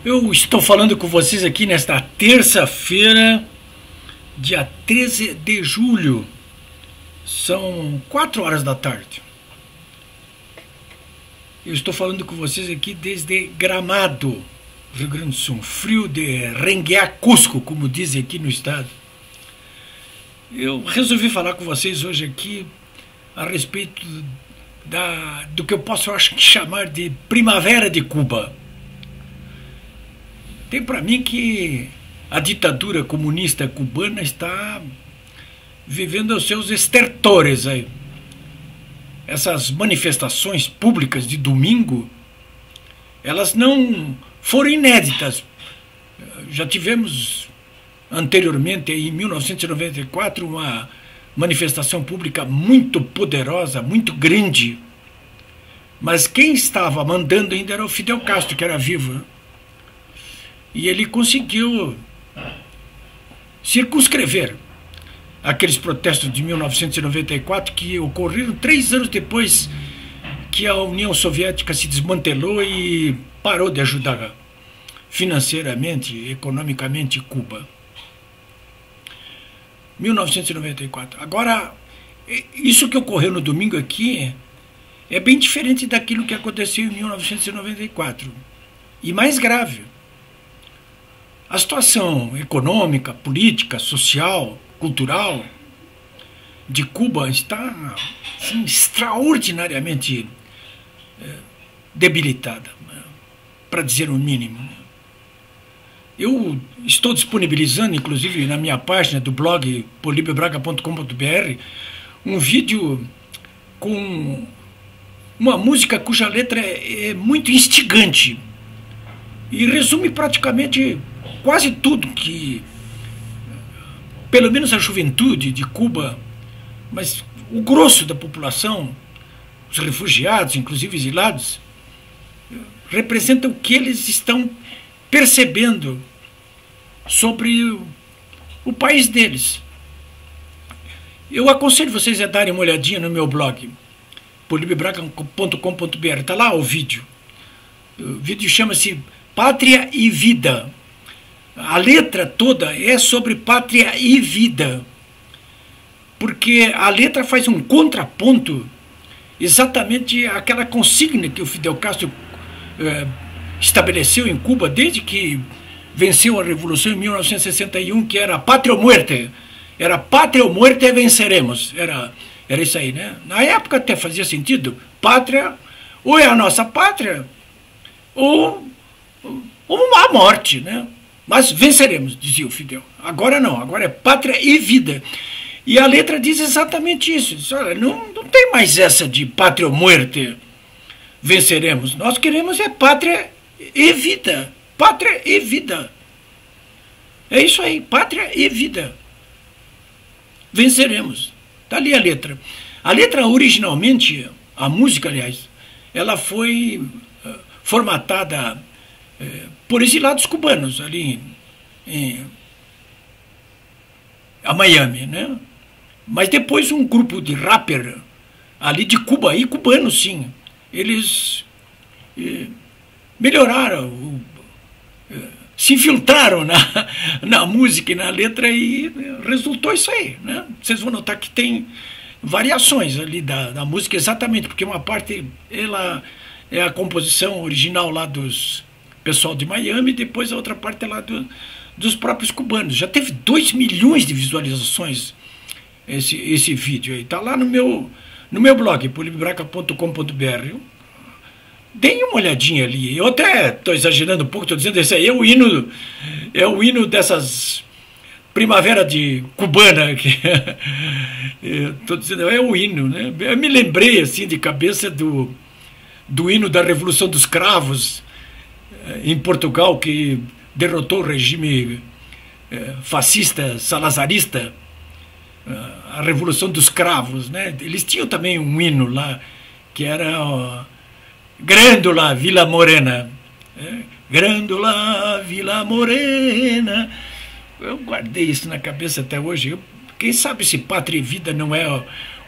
Eu estou falando com vocês aqui nesta terça-feira, dia 13 de julho. São 4 horas da tarde. Eu estou falando com vocês aqui desde Gramado, Rio Grande do Sul. Frio de renguear Cusco, como dizem aqui no estado. Eu resolvi falar com vocês hoje aqui a respeito do que eu posso, acho que, chamar de primavera de Cuba. Tem para mim que a ditadura comunista cubana está vivendo os seus estertores aí. Essas manifestações públicas de domingo, elas não foram inéditas. Já tivemos anteriormente, em 1994, uma manifestação pública muito poderosa, muito grande. Mas quem estava mandando ainda era o Fidel Castro, que era vivo. E ele conseguiu circunscrever aqueles protestos de 1994 que ocorreram 3 anos depois que a União Soviética se desmantelou e parou de ajudar financeiramente, economicamente Cuba. 1994. Agora, isso que ocorreu no domingo aqui é bem diferente daquilo que aconteceu em 1994. E mais grave. A situação econômica, política, social, cultural de Cuba está assim, extraordinariamente debilitada, para dizer o mínimo. Eu estou disponibilizando, inclusive na minha página do blog polibiobraga.com.br, um vídeo com uma música cuja letra é muito instigante e resume praticamente quase tudo que, pelo menos a juventude de Cuba, mas o grosso da população, os refugiados, inclusive exilados, representam o que eles estão percebendo sobre o país deles. Eu aconselho vocês a darem uma olhadinha no meu blog, polibiobraga.com.br, está lá o vídeo. O vídeo chama-se Pátria e Vida. A letra toda é sobre pátria e vida, porque a letra faz um contraponto exatamente àquela consigna que o Fidel Castro estabeleceu em Cuba desde que venceu a Revolução em 1961, que era pátria ou muerte. Era pátria ou muerte, venceremos. Era isso aí, né? Na época até fazia sentido. Pátria, ou é a nossa pátria, ou a morte, né? Mas venceremos, dizia o Fidel. Agora não, agora é pátria e vida. E a letra diz exatamente isso. Diz, olha, não tem mais essa de pátria ou muerte, venceremos. Nós queremos é pátria e vida. Pátria e vida. É isso aí, pátria e vida. Venceremos. Está ali a letra. A letra originalmente, a música, aliás, ela foi formatada por exilados cubanos ali a Miami, né? Mas depois um grupo de rapper ali de Cuba, e cubanos sim, eles melhoraram, se infiltraram na música e na letra e resultou isso aí, né? Vocês vão notar que tem variações ali da música, exatamente, porque uma parte ela é a composição original lá dos pessoal de Miami, e depois a outra parte é lá dos próprios cubanos. Já teve 2 milhões de visualizações esse vídeo aí. Está lá no meu blog, polibiobraga.com.br. Deem uma olhadinha ali. Eu até estou exagerando um pouco, estou dizendo esse aí é o hino dessas primavera de cubana. Estou dizendo, é o hino, né? Eu me lembrei assim de cabeça do hino da Revolução dos Cravos, em Portugal, que derrotou o regime fascista, salazarista, a Revolução dos Cravos, né? Eles tinham também um hino lá, que era Grândola, Vila Morena. Grândola, Vila Morena. Eu guardei isso na cabeça até hoje. Quem sabe se Pátria e Vida não é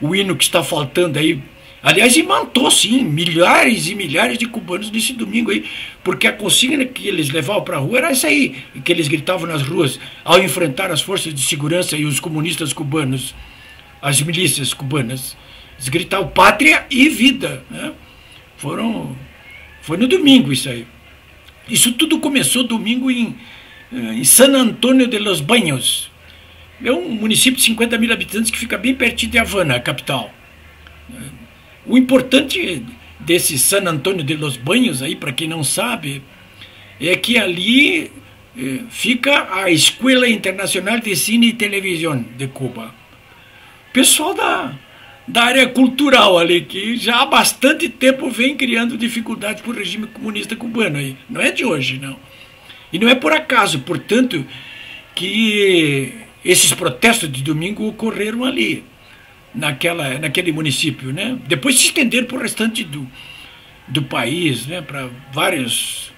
o hino que está faltando aí Aliás, imantou, sim, milhares e milhares de cubanos nesse domingo aí, porque a consigna que eles levavam para a rua era essa aí, que eles gritavam nas ruas ao enfrentar as forças de segurança e os comunistas cubanos, as milícias cubanas. Eles gritavam pátria e vida, né? Foi no domingo isso aí. Isso tudo começou domingo em San Antônio de los Baños. É um município de 50 mil habitantes que fica bem pertinho de Havana, a capital. O importante desse San Antônio de los Baños, aí, para quem não sabe, é que ali fica a Escola Internacional de Cine e Televisão de Cuba. Pessoal da área cultural ali, que já há bastante tempo vem criando dificuldades para o regime comunista cubano aí. Não é de hoje, não. E não é por acaso, portanto, que esses protestos de domingo ocorreram ali, naquele município, né? Depois se estenderam para o restante do país, né? Para várias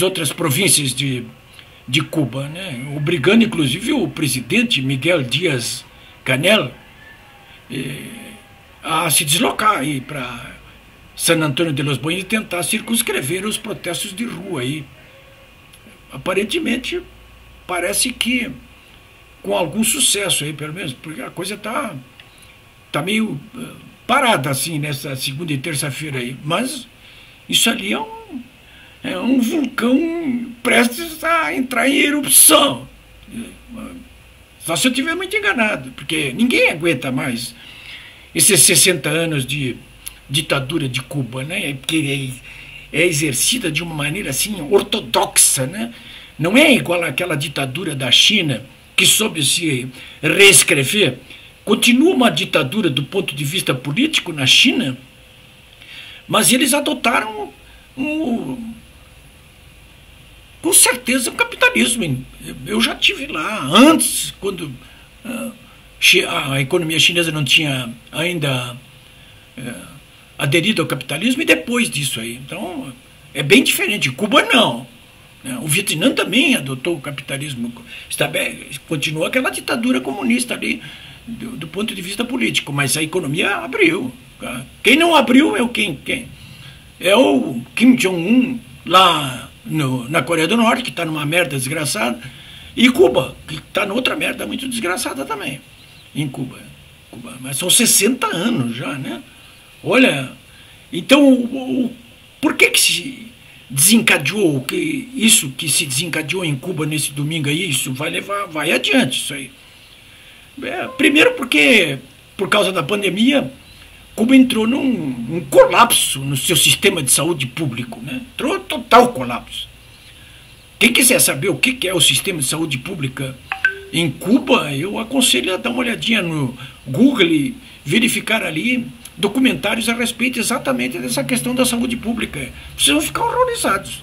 outras províncias de Cuba, né? Obrigando, inclusive, o presidente Miguel Díaz-Canel a se deslocar aí para San Antônio de los Baños e tentar circunscrever os protestos de rua aí. Aparentemente, parece que com algum sucesso aí, pelo menos, porque a coisa tá meio parada assim nessa segunda e terça-feira aí. Mas isso ali é um vulcão prestes a entrar em erupção. Só se eu estiver muito enganado, porque ninguém aguenta mais esses 60 anos de ditadura de Cuba, né? Que é exercida de uma maneira assim ortodoxa, né? Não é igual àquela ditadura da China que soube se reescrever. Continua uma ditadura do ponto de vista político na China, mas eles adotaram com certeza o capitalismo. Eu já tive lá antes, quando a economia chinesa não tinha ainda aderido ao capitalismo, e depois disso aí. Então, é bem diferente. Cuba não. O Vietnã também adotou o capitalismo. Continuou aquela ditadura comunista ali, do ponto de vista político, mas a economia abriu. Quem não abriu é quem? É o Kim Jong-un lá na Coreia do Norte, que está numa merda desgraçada, e Cuba, que está noutra merda muito desgraçada também, em Cuba. Mas são 60 anos já, né? Olha, então, por que se desencadeou isso que se desencadeou em Cuba nesse domingo aí? Isso vai adiante, isso aí. Primeiro porque, por causa da pandemia, Cuba entrou num colapso no seu sistema de saúde público, né? Entrou total colapso. Quem quiser saber o que é o sistema de saúde pública em Cuba, eu aconselho a dar uma olhadinha no Google e verificar ali documentários a respeito exatamente dessa questão da saúde pública. Vocês vão ficar horrorizados.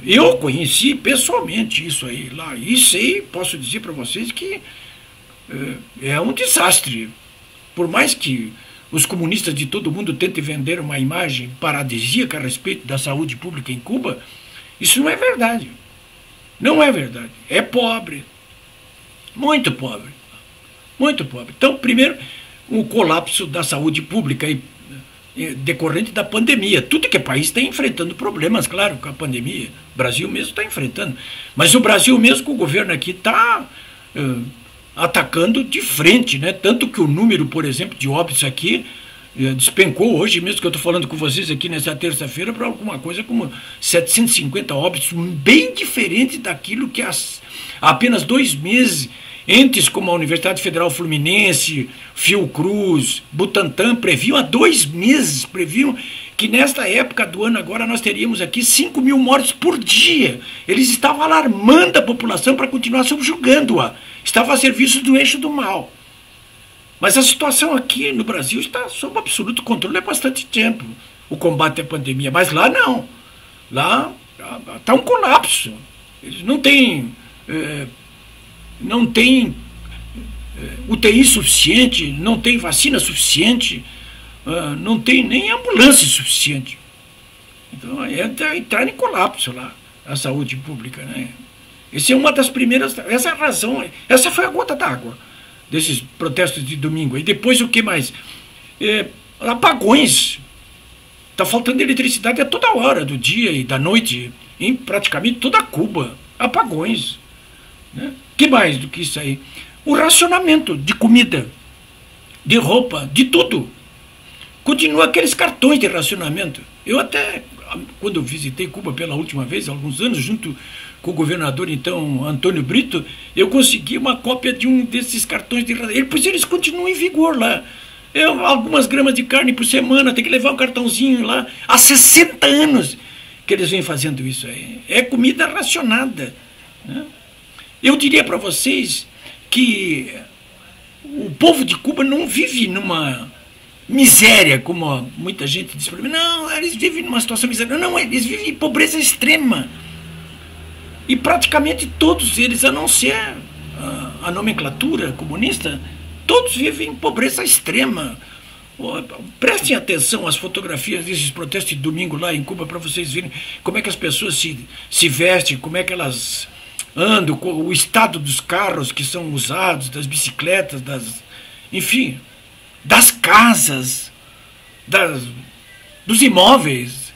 Eu conheci pessoalmente isso aí lá, e sei, posso dizer para vocês que é um desastre. Por mais que os comunistas de todo mundo tentem vender uma imagem paradisíaca a respeito da saúde pública em Cuba, isso não é verdade. Não é verdade. É pobre. Muito pobre. Muito pobre. Então, primeiro, o colapso da saúde pública decorrente da pandemia. Tudo que é país está enfrentando problemas, claro, com a pandemia. O Brasil mesmo está enfrentando. Mas o Brasil mesmo, com o governo aqui, está atacando de frente, né? Tanto que o número, por exemplo, de óbitos aqui despencou hoje mesmo, que eu estou falando com vocês aqui nessa terça-feira, para alguma coisa como 750 óbitos, bem diferente daquilo que há apenas 2 meses, entes como a Universidade Federal Fluminense, Fiocruz, Butantan, previam há 2 meses, previam que nesta época do ano agora nós teríamos aqui 5 mil mortes por dia. Eles estavam alarmando a população para continuar subjugando-a. Estavam a serviço do eixo do mal. Mas a situação aqui no Brasil está sob absoluto controle há bastante tempo, o combate à pandemia. Mas lá não. Lá está um colapso. Eles não têm UTI suficiente, não tem vacina suficiente, não tem nem ambulância suficiente. Então é entrar em colapso lá a saúde pública, né? Essa é uma das primeiras, essa é a razão, essa foi a gota d'água desses protestos de domingo. E depois o que mais? apagões. Está faltando eletricidade a toda hora do dia e da noite, em praticamente toda Cuba. Apagões. Né? Que mais do que isso aí? O racionamento de comida, de roupa, de tudo. Continua aqueles cartões de racionamento. Eu até, quando eu visitei Cuba pela última vez, há alguns anos, junto com o governador, então, Antônio Brito, eu consegui uma cópia de um desses cartões de racionamento. Pois eles continuam em vigor lá. Algumas gramas de carne por semana, tem que levar um cartãozinho lá. Há 60 anos que eles vêm fazendo isso aí. É comida racionada. Né? Eu diria para vocês que o povo de Cuba não vive numa miséria, como muita gente diz para mim. Não, eles vivem numa situação miserável. Não, eles vivem em pobreza extrema. E praticamente todos eles, a não ser a nomenclatura comunista, todos vivem em pobreza extrema. Prestem atenção às fotografias desses protestos de domingo lá em Cuba para vocês verem como é que as pessoas se vestem, como é que elas andam, o estado dos carros que são usados, das bicicletas, enfim, das casas, dos imóveis,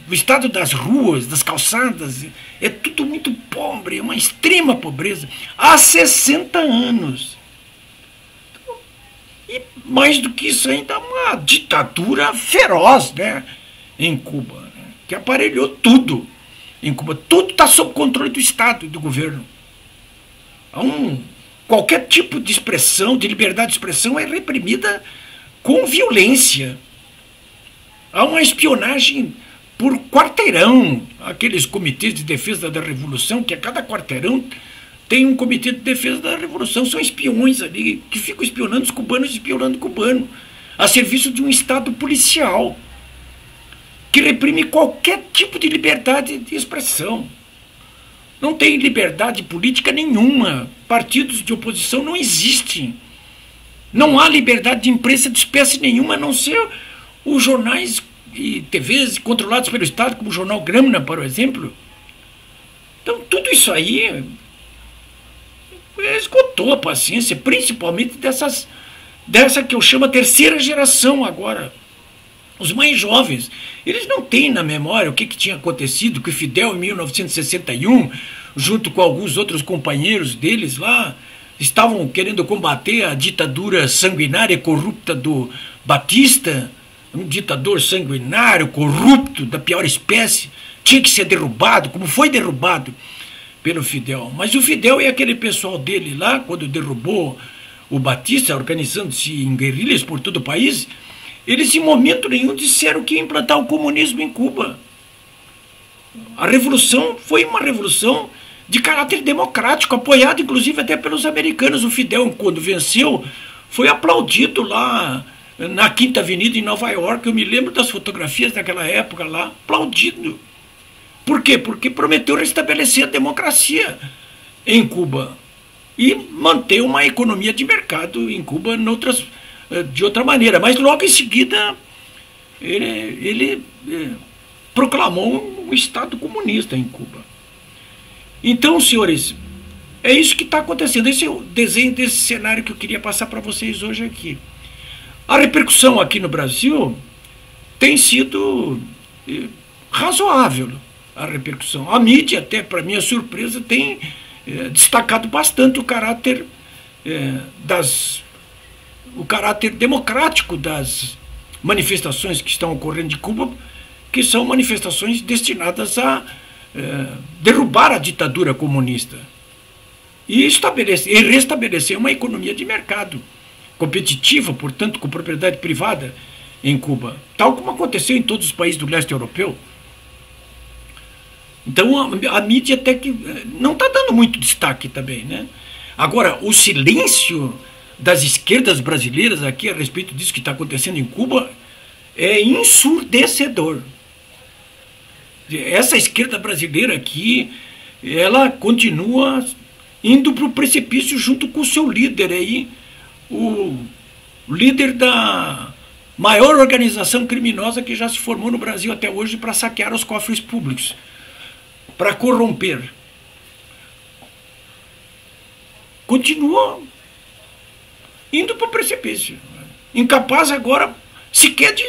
o estado das ruas, das calçadas. É tudo muito pobre, é uma extrema pobreza. Há 60 anos. E mais do que isso ainda, uma ditadura feroz, né, em Cuba, né, que aparelhou tudo. Em Cuba, tudo está sob controle do Estado e do governo. Qualquer tipo de expressão, de liberdade de expressão, é reprimida com violência. Há uma espionagem por quarteirão. Aqueles comitês de defesa da Revolução, que a cada quarteirão tem um comitê de defesa da Revolução. São espiões ali, que ficam espionando os cubanos, espionando o cubano, a serviço de um Estado policial, que reprime qualquer tipo de liberdade de expressão. Não tem liberdade política nenhuma. Partidos de oposição não existem. Não há liberdade de imprensa de espécie nenhuma, a não ser os jornais e TVs controlados pelo Estado, como o jornal Grâmina, por exemplo. Então, tudo isso aí esgotou a paciência, principalmente dessa que eu chamo a terceira geração agora. Os mais jovens, eles não têm na memória o que tinha acontecido, que o Fidel, em 1961, junto com alguns outros companheiros deles lá, estavam querendo combater a ditadura sanguinária e corrupta do Batista, um ditador sanguinário, corrupto, da pior espécie, tinha que ser derrubado, como foi derrubado pelo Fidel. Mas o Fidel e aquele pessoal dele lá, quando derrubou o Batista, organizando-se em guerrilhas por todo o país, eles em momento nenhum disseram que ia implantar o comunismo em Cuba. A revolução foi uma revolução de caráter democrático, apoiada inclusive até pelos americanos. O Fidel, quando venceu, foi aplaudido lá na Quinta Avenida em Nova York. Eu me lembro das fotografias daquela época lá, aplaudido. Por quê? Porque prometeu restabelecer a democracia em Cuba e manter uma economia de mercado em Cuba de outra maneira. Mas logo em seguida ele proclamou um Estado comunista em Cuba. Então, senhores, é isso que está acontecendo. Esse é o desenho desse cenário que eu queria passar para vocês hoje aqui. A repercussão aqui no Brasil tem sido razoável. A repercussão. A mídia, até para minha surpresa, tem destacado bastante o caráter democrático das manifestações que estão ocorrendo de Cuba, que são manifestações destinadas a derrubar a ditadura comunista e restabelecer uma economia de mercado competitiva, portanto, com propriedade privada em Cuba, tal como aconteceu em todos os países do leste europeu. Então a mídia até que não está dando muito destaque também, né? Agora, o silêncio das esquerdas brasileiras aqui a respeito disso que está acontecendo em Cuba é ensurdecedor. Essa esquerda brasileira aqui, ela continua indo para o precipício junto com o seu líder aí, o líder da maior organização criminosa que já se formou no Brasil até hoje para saquear os cofres públicos, para corromper. Continua indo para o precipício. Incapaz agora sequer de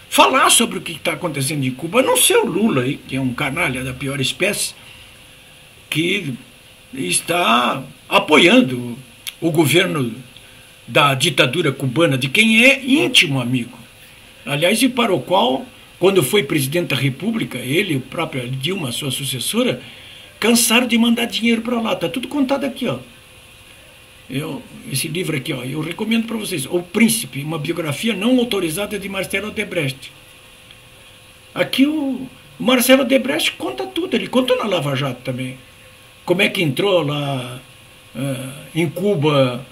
falar sobre o que está acontecendo em Cuba, a não ser o Lula, aí, que é um canalha da pior espécie, que está apoiando o governo da ditadura cubana, de quem é íntimo amigo. Aliás, e para o qual, quando foi presidente da República, ele, o próprio Dilma, sua sucessora, cansaram de mandar dinheiro para lá. Está tudo contado aqui, ó. Esse livro aqui, ó, eu recomendo para vocês. O Príncipe, uma biografia não autorizada de Marcelo Odebrecht. Aqui o Marcelo Odebrecht conta tudo, ele conta na Lava Jato também. Como é que entrou lá em Cuba,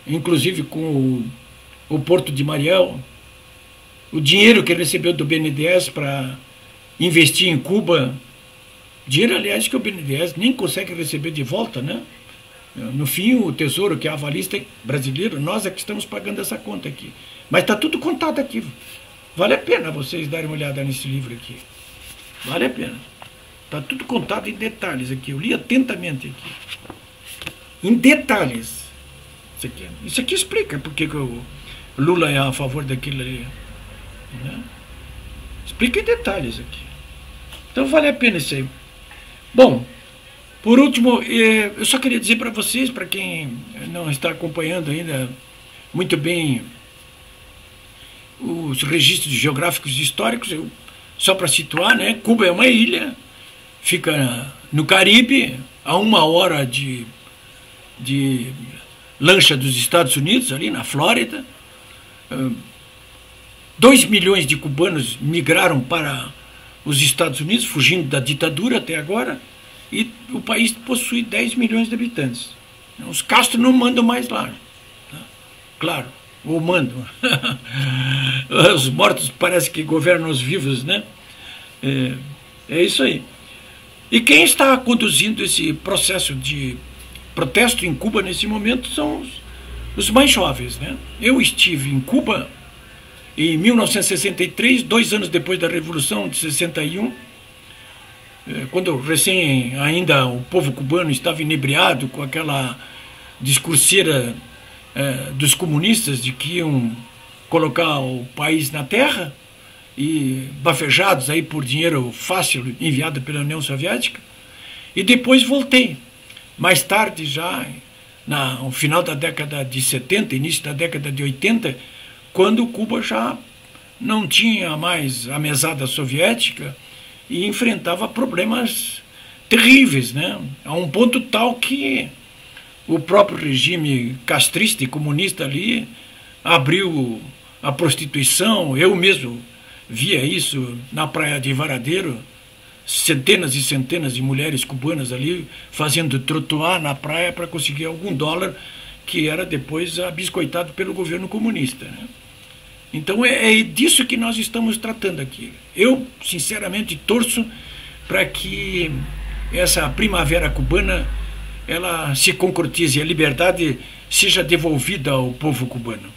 inclusive com o Porto de Mariel, o dinheiro que ele recebeu do BNDES para investir em Cuba, dinheiro, aliás, que o BNDES nem consegue receber de volta, né? No fim, o Tesouro, que é avalista brasileiro, nós é que estamos pagando essa conta aqui. Mas está tudo contado aqui. Vale a pena vocês darem uma olhada nesse livro aqui. Vale a pena. Está tudo contado em detalhes aqui. Eu li atentamente aqui. Em detalhes. Isso aqui explica por que o Lula é a favor daquilo ali. Né? Explica em detalhes aqui. Então vale a pena isso aí. Bom, por último, eu só queria dizer para vocês, para quem não está acompanhando ainda muito bem os registros geográficos e históricos, só para situar, né? Cuba é uma ilha, fica no Caribe, a 1 hora de lancha dos Estados Unidos, ali na Flórida. 2 milhões de cubanos migraram para os Estados Unidos, fugindo da ditadura até agora. E o país possui 10 milhões de habitantes. Os Castro não mandam mais lá. Tá? Claro, ou mandam. Os mortos parece que governam os vivos, né? É isso aí. E quem está conduzindo esse processo de protesto em Cuba nesse momento são os mais jovens, né? Eu estive em Cuba em 1963, 2 anos depois da Revolução de 61, quando recém ainda o povo cubano estava inebriado com aquela discurseira dos comunistas de que iam colocar o país na terra, e bafejados aí por dinheiro fácil enviado pela União Soviética. E depois voltei. Mais tarde, já no final da década de 70, início da década de 80, quando Cuba já não tinha mais a mesada soviética e enfrentava problemas terríveis, né? A um ponto tal que o próprio regime castrista e comunista ali abriu a prostituição. Eu mesmo via isso na praia de Varadeiro, centenas e centenas de mulheres cubanas ali fazendo trotuar na praia para conseguir algum dólar que era depois abiscoitado pelo governo comunista, né? Então é disso que nós estamos tratando aqui. Eu, sinceramente, torço para que essa primavera cubana ela se concretize, a liberdade seja devolvida ao povo cubano.